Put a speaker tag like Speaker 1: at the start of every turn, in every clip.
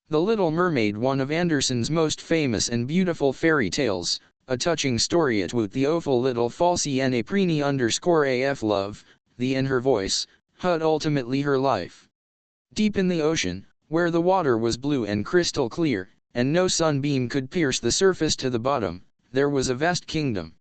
Speaker 1: The Little Mermaid, one of Andersen's most famous and beautiful fairy tales, a touching story at with the awful little falsy and a preeny _af love, the in her voice, hut ultimately her life. Deep in the ocean, where the water was blue and crystal clear, and no sunbeam could pierce the surface to the bottom, there was a vast kingdom.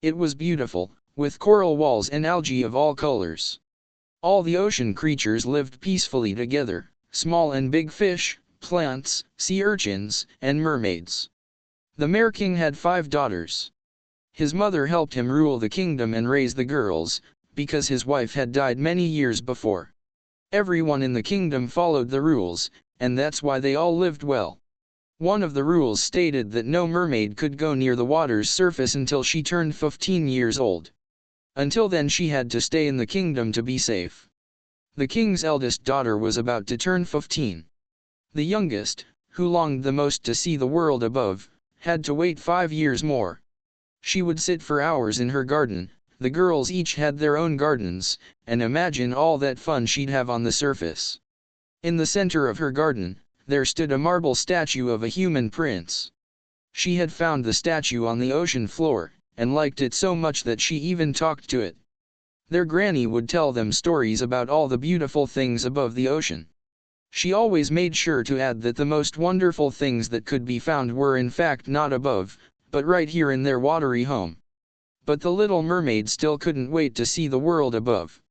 Speaker 1: It was beautiful, with coral walls and algae of all colors. All the ocean creatures lived peacefully together, small and big fish, plants, sea urchins, and mermaids. The Mer King had 5 daughters. His mother helped him rule the kingdom and raise the girls, because his wife had died many years before. Everyone in the kingdom followed the rules, and that's why they all lived well. One of the rules stated that no mermaid could go near the water's surface until she turned 15 years old. Until then she had to stay in the kingdom to be safe. The king's eldest daughter was about to turn 15. The youngest, who longed the most to see the world above, had to wait 5 years more. She would sit for hours in her garden. The girls each had their own gardens, and imagine all that fun she'd have on the surface. In the center of her garden, there stood a marble statue of a human prince. She had found the statue on the ocean floor, and liked it so much that she even talked to it. Their granny would tell them stories about all the beautiful things above the ocean. She always made sure to add that the most wonderful things that could be found were in fact not above, but right here in their watery home. But the Little Mermaid still couldn't wait to see the world above.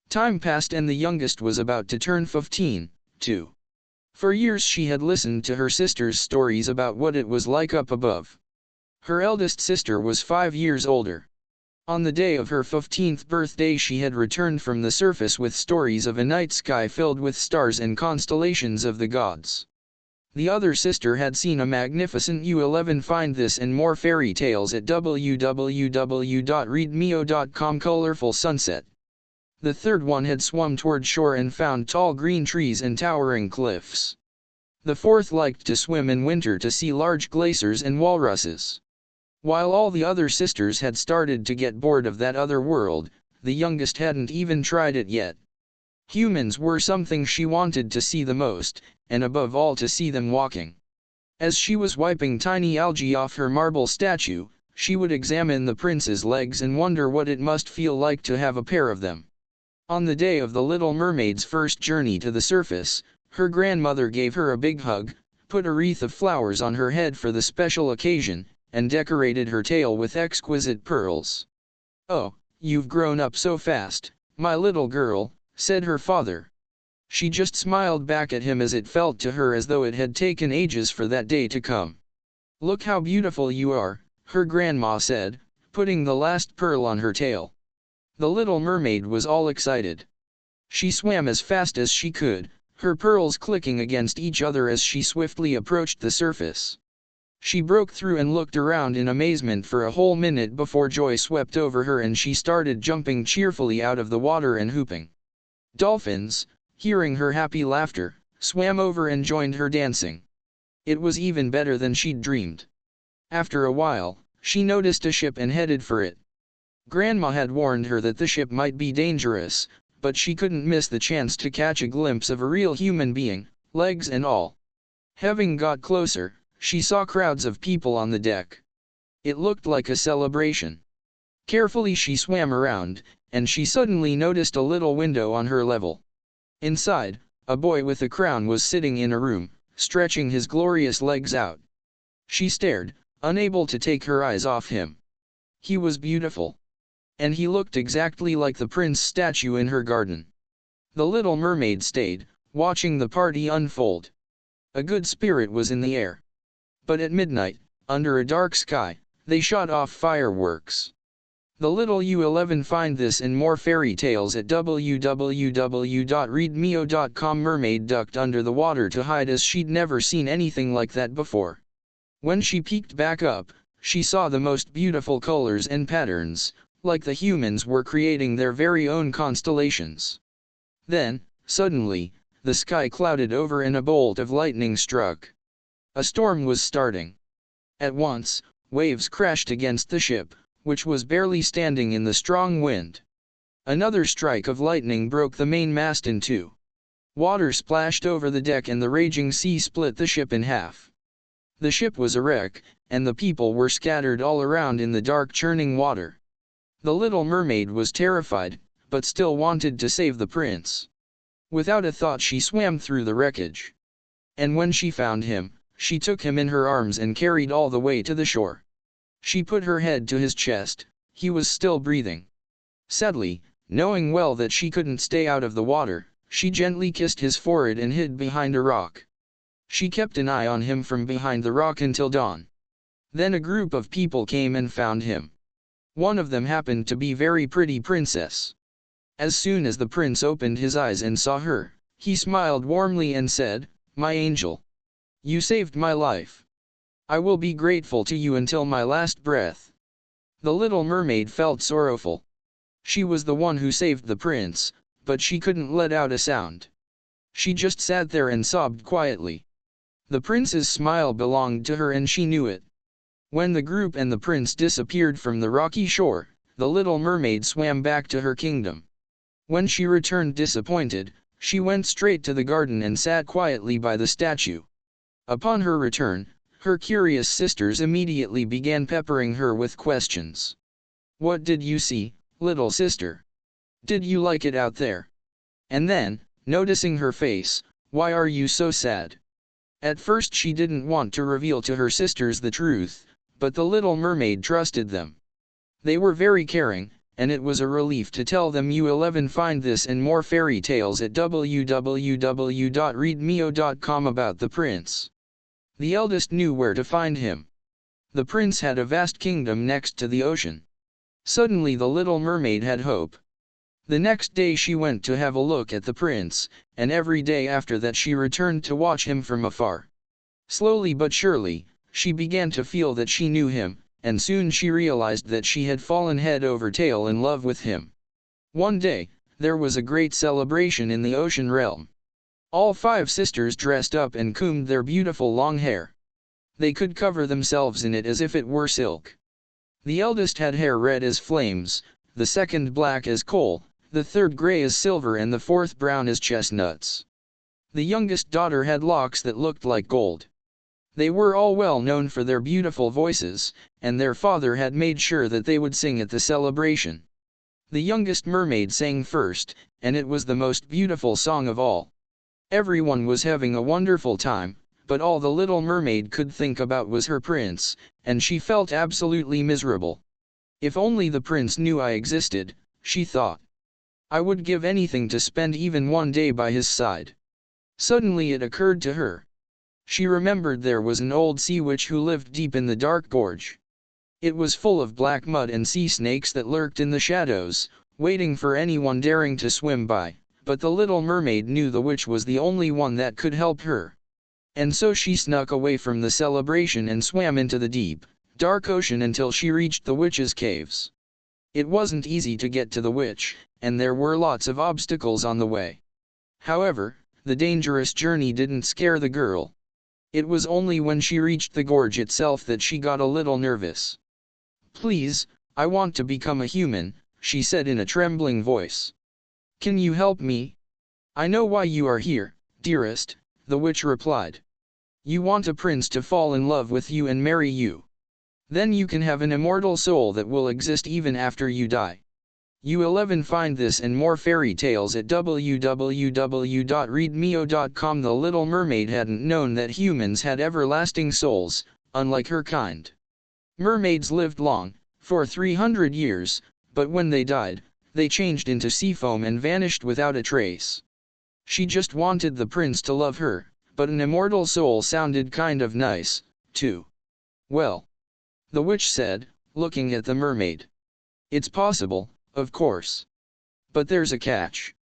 Speaker 1: Time passed and the youngest was about to turn 15, too. For years she had listened to her sister's stories about what it was like up above. Her eldest sister was 5 years older. On the day of her 15th birthday she had returned from the surface with stories of a night sky filled with stars and constellations of the gods. The other sister had seen a magnificent U11. Find this and more fairy tales at www.readmeo.com. Colorful sunset. The third one had swum toward shore and found tall green trees and towering cliffs. The fourth liked to swim in winter to see large glaciers and walruses. While all the other sisters had started to get bored of that other world, the youngest hadn't even tried it yet. Humans were something she wanted to see the most, and above all to see them walking. As she was wiping tiny algae off her marble statue, she would examine the prince's legs and wonder what it must feel like to have a pair of them. On the day of the Little Mermaid's first journey to the surface, her grandmother gave her a big hug, put a wreath of flowers on her head for the special occasion, and decorated her tail with exquisite pearls. "Oh, you've grown up so fast, my little girl," said her father. She just smiled back at him as it felt to her as though it had taken ages for that day to come. "Look how beautiful you are," her grandma said, putting the last pearl on her tail. The Little Mermaid was all excited. She swam as fast as she could, her pearls clicking against each other as she swiftly approached the surface. She broke through and looked around in amazement for a whole minute before joy swept over her and she started jumping cheerfully out of the water and whooping. Dolphins, hearing her happy laughter, swam over and joined her dancing. It was even better than she'd dreamed. After a while, she noticed a ship and headed for it. Grandma had warned her that the ship might be dangerous, but she couldn't miss the chance to catch a glimpse of a real human being, legs and all. Having got closer, she saw crowds of people on the deck. It looked like a celebration. Carefully she swam around, and she suddenly noticed a little window on her level. Inside, a boy with a crown was sitting in a room, stretching his glorious legs out. She stared, unable to take her eyes off him. He was beautiful. And he looked exactly like the prince statue in her garden. The Little Mermaid stayed, watching the party unfold. A good spirit was in the air. But at midnight, under a dark sky, they shot off fireworks. The little U11. Find this and more fairy tales at www.readmeo.com. Mermaid ducked under the water to hide as she'd never seen anything like that before. When she peeked back up, she saw the most beautiful colors and patterns, like the humans were creating their very own constellations. Then, suddenly, the sky clouded over and a bolt of lightning struck. A storm was starting. At once, waves crashed against the ship, which was barely standing in the strong wind. Another strike of lightning broke the main mast in two. Water splashed over the deck and the raging sea split the ship in half. The ship was a wreck, and the people were scattered all around in the dark churning water. The Little Mermaid was terrified, but still wanted to save the prince. Without a thought she swam through the wreckage. And when she found him, she took him in her arms and carried all the way to the shore. She put her head to his chest. He was still breathing. Sadly, knowing well that she couldn't stay out of the water, she gently kissed his forehead and hid behind a rock. She kept an eye on him from behind the rock until dawn. Then a group of people came and found him. One of them happened to be a very pretty princess. As soon as the prince opened his eyes and saw her, he smiled warmly and said, "My angel, you saved my life. I will be grateful to you until my last breath." The Little Mermaid felt sorrowful. She was the one who saved the prince, but she couldn't let out a sound. She just sat there and sobbed quietly. The prince's smile belonged to her and she knew it. When the group and the prince disappeared from the rocky shore, the Little Mermaid swam back to her kingdom. When she returned disappointed, she went straight to the garden and sat quietly by the statue. Upon her return, her curious sisters immediately began peppering her with questions. "What did you see, little sister? Did you like it out there?" And then, noticing her face, "Why are you so sad?" At first she didn't want to reveal to her sisters the truth, but the Little Mermaid trusted them. They were very caring, and it was a relief to tell them. You 11 find this and more fairy tales at www.readmeo.com about the prince. The eldest knew where to find him. The prince had a vast kingdom next to the ocean. Suddenly the Little Mermaid had hope. The next day she went to have a look at the prince, and every day after that she returned to watch him from afar. Slowly but surely, she began to feel that she knew him, and soon she realized that she had fallen head over tail in love with him. One day, there was a great celebration in the ocean realm. All 5 sisters dressed up and combed their beautiful long hair. They could cover themselves in it as if it were silk. The eldest had hair red as flames, the second black as coal, the third gray as silver and the fourth brown as chestnuts. The youngest daughter had locks that looked like gold. They were all well known for their beautiful voices, and their father had made sure that they would sing at the celebration. The youngest mermaid sang first, and it was the most beautiful song of all. Everyone was having a wonderful time, but all the Little Mermaid could think about was her prince, and she felt absolutely miserable. "If only the prince knew I existed," she thought. "I would give anything to spend even one day by his side." Suddenly it occurred to her. She remembered there was an old sea witch who lived deep in the dark gorge. It was full of black mud and sea snakes that lurked in the shadows, waiting for anyone daring to swim by, but the Little Mermaid knew the witch was the only one that could help her. And so she snuck away from the celebration and swam into the deep, dark ocean until she reached the witch's caves. It wasn't easy to get to the witch, and there were lots of obstacles on the way. However, the dangerous journey didn't scare the girl. It was only when she reached the gorge itself that she got a little nervous. "Please, I want to become a human," she said in a trembling voice. "Can you help me?" "I know why you are here, dearest," the witch replied. "You want a prince to fall in love with you and marry you. Then you can have an immortal soul that will exist even after you die. You 11 find this and more fairy tales at www.readmeo.com. The Little Mermaid hadn't known that humans had everlasting souls, unlike her kind. Mermaids lived long, for 300 years, but when they died, they changed into sea foam and vanished without a trace. She just wanted the prince to love her, but an immortal soul sounded kind of nice, too. "Well," the witch said, looking at the mermaid. "It's possible, of course. But there's a catch.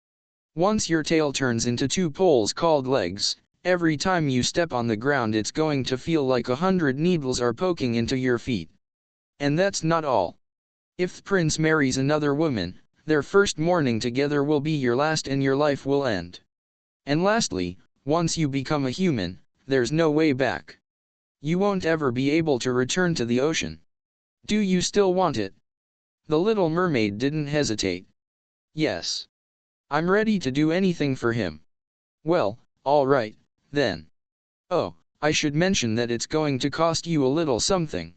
Speaker 1: Once your tail turns into 2 poles called legs, every time you step on the ground it's going to feel like 100 needles are poking into your feet. And that's not all. If the prince marries another woman, their first morning together will be your last and your life will end. And lastly, once you become a human, there's no way back. You won't ever be able to return to the ocean. Do you still want it?" The Little Mermaid didn't hesitate. "Yes. I'm ready to do anything for him." Well, all right, then. Oh, I should mention that it's going to cost you a little something.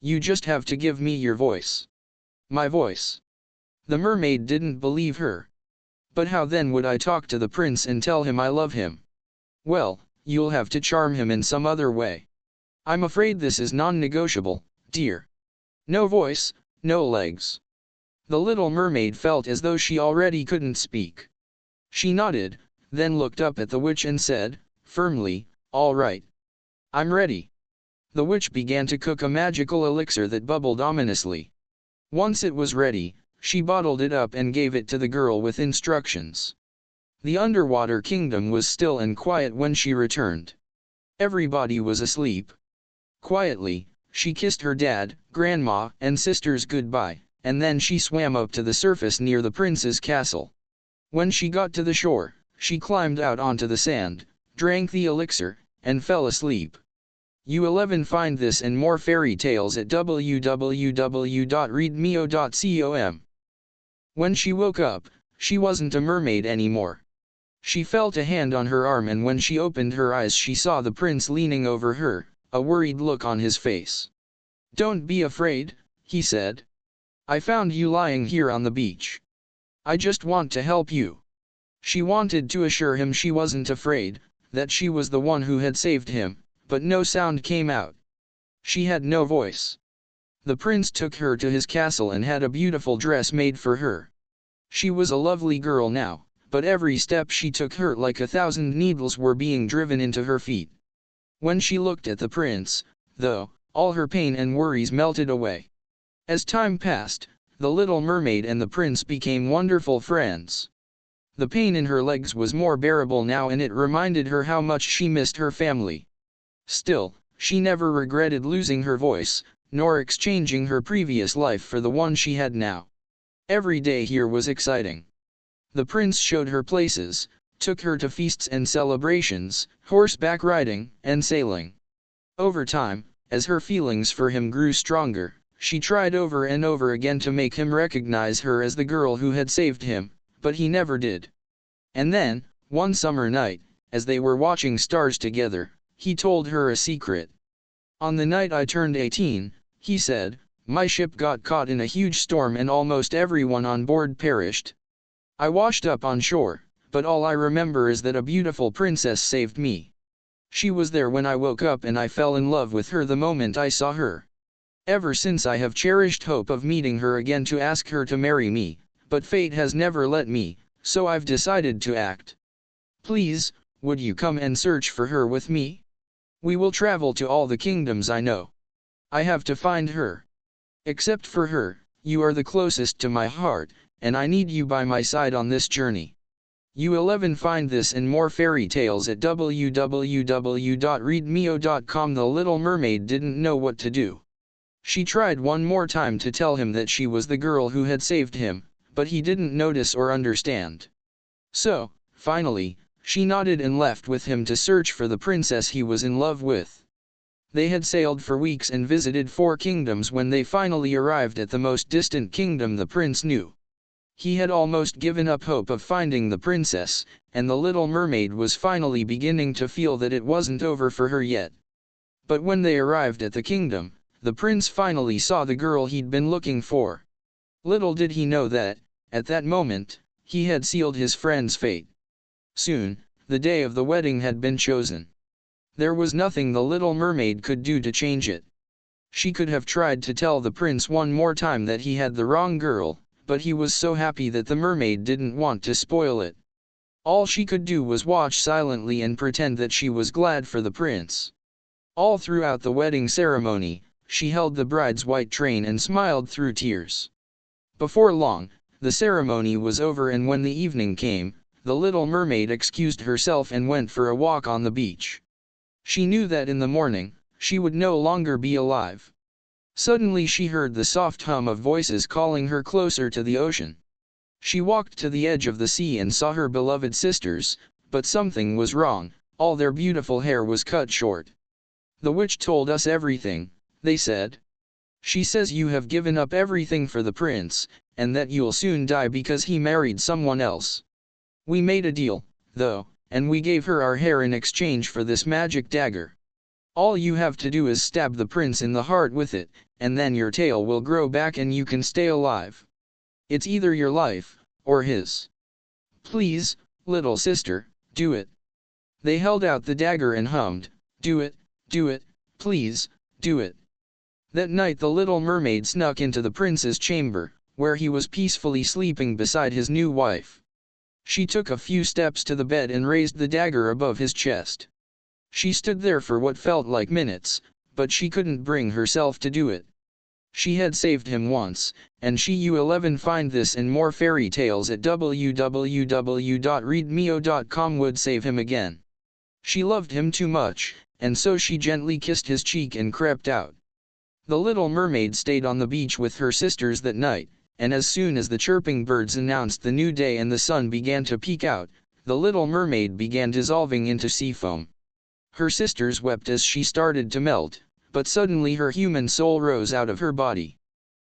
Speaker 1: You just have to give me your voice. My voice. The mermaid didn't believe her. But how then would I talk to the prince and tell him I love him? Well, you'll have to charm him in some other way. I'm afraid this is non-negotiable, dear. No voice, no legs. The little mermaid felt as though she already couldn't speak. She nodded, then looked up at the witch and said, firmly, all right. I'm ready. The witch began to cook a magical elixir that bubbled ominously. Once it was ready, she bottled it up and gave it to the girl with instructions. The underwater kingdom was still and quiet when she returned. Everybody was asleep. Quietly, she kissed her dad, grandma, and sisters goodbye, and then she swam up to the surface near the prince's castle. When she got to the shore, she climbed out onto the sand, drank the elixir, and fell asleep. You 11 find this and more fairy tales at www.readmeo.com. When she woke up, she wasn't a mermaid anymore. She felt a hand on her arm, and when she opened her eyes she saw the prince leaning over her, a worried look on his face. Don't be afraid, he said. I found you lying here on the beach. I just want to help you. She wanted to assure him she wasn't afraid, that she was the one who had saved him, but no sound came out. She had no voice. The prince took her to his castle and had a beautiful dress made for her. She was a lovely girl now, but every step she took hurt like 1,000 needles were being driven into her feet. When she looked at the prince, though, all her pain and worries melted away. As time passed, the little mermaid and the prince became wonderful friends. The pain in her legs was more bearable now, and it reminded her how much she missed her family. Still, she never regretted losing her voice, nor exchanging her previous life for the one she had now. Every day here was exciting. The prince showed her places, took her to feasts and celebrations, horseback riding, and sailing. Over time, as her feelings for him grew stronger, she tried over and over again to make him recognize her as the girl who had saved him, but he never did. And then, one summer night, as they were watching stars together, he told her a secret. On the night I turned 18, he said, my ship got caught in a huge storm and almost everyone on board perished. I washed up on shore, but all I remember is that a beautiful princess saved me. She was there when I woke up and I fell in love with her the moment I saw her. Ever since I have cherished hope of meeting her again to ask her to marry me, but fate has never let me, so I've decided to act. Please, would you come and search for her with me? We will travel to all the kingdoms I know. I have to find her. Except for her, you are the closest to my heart, and I need you by my side on this journey. You 11 find this and more fairy tales at www.readmeo.com. The Little Mermaid didn't know what to do. She tried one more time to tell him that she was the girl who had saved him, but he didn't notice or understand. So, finally, she nodded and left with him to search for the princess he was in love with. They had sailed for weeks and visited 4 kingdoms when they finally arrived at the most distant kingdom the prince knew. He had almost given up hope of finding the princess, and the Little Mermaid was finally beginning to feel that it wasn't over for her yet. But when they arrived at the kingdom, the prince finally saw the girl he'd been looking for. Little did he know that, at that moment, he had sealed his friend's fate. Soon, the day of the wedding had been chosen. There was nothing the Little Mermaid could do to change it. She could have tried to tell the prince one more time that he had the wrong girl, but he was so happy that the mermaid didn't want to spoil it. All she could do was watch silently and pretend that she was glad for the prince. All throughout the wedding ceremony, she held the bride's white train and smiled through tears. Before long, the ceremony was over, and when the evening came, the Little Mermaid excused herself and went for a walk on the beach. She knew that in the morning, she would no longer be alive. Suddenly she heard the soft hum of voices calling her closer to the ocean. She walked to the edge of the sea and saw her beloved sisters, but something was wrong. All their beautiful hair was cut short. The witch told us everything, they said. She says you have given up everything for the prince, and that you'll soon die because he married someone else. We made a deal, though, and we gave her our hair in exchange for this magic dagger. All you have to do is stab the prince in the heart with it, and then your tail will grow back and you can stay alive. It's either your life, or his. Please, little sister, do it." They held out the dagger and hummed, do it, please, do it." That night the little mermaid snuck into the prince's chamber, where he was peacefully sleeping beside his new wife. She took a few steps to the bed and raised the dagger above his chest. She stood there for what felt like minutes, but she couldn't bring herself to do it. She had saved him once, and you find this and more fairy tales at www.readmeo.com would save him again. She loved him too much, and so she gently kissed his cheek and crept out. The little mermaid stayed on the beach with her sisters that night, and as soon as the chirping birds announced the new day and the sun began to peek out, the little mermaid began dissolving into sea foam. Her sisters wept as she started to melt, but suddenly her human soul rose out of her body.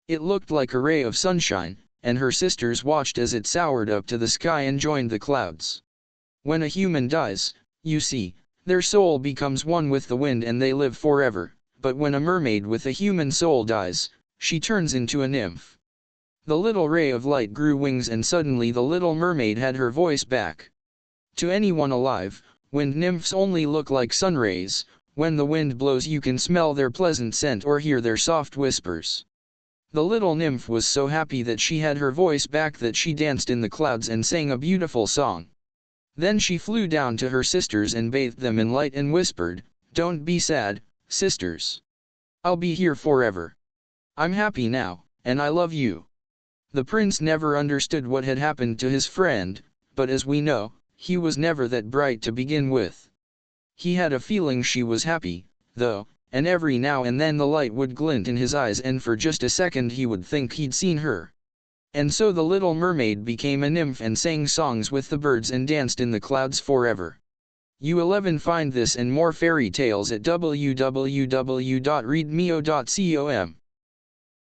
Speaker 1: It looked like a ray of sunshine, and her sisters watched as it soared up to the sky and joined the clouds. When a human dies, you see, their soul becomes one with the wind and they live forever, but when a mermaid with a human soul dies, she turns into a nymph. The little ray of light grew wings and suddenly the little mermaid had her voice back. To anyone alive, wind nymphs only look like sun rays. When the wind blows you can smell their pleasant scent or hear their soft whispers. The little nymph was so happy that she had her voice back that she danced in the clouds and sang a beautiful song. Then she flew down to her sisters and bathed them in light and whispered, "Don't be sad, sisters. I'll be here forever. I'm happy now, and I love you." The prince never understood what had happened to his friend, but as we know, he was never that bright to begin with. He had a feeling she was happy, though, and every now and then the light would glint in his eyes and for just a second he would think he'd seen her. And so the little mermaid became a nymph and sang songs with the birds and danced in the clouds forever. You find this and more fairy tales at www.readmeo.com.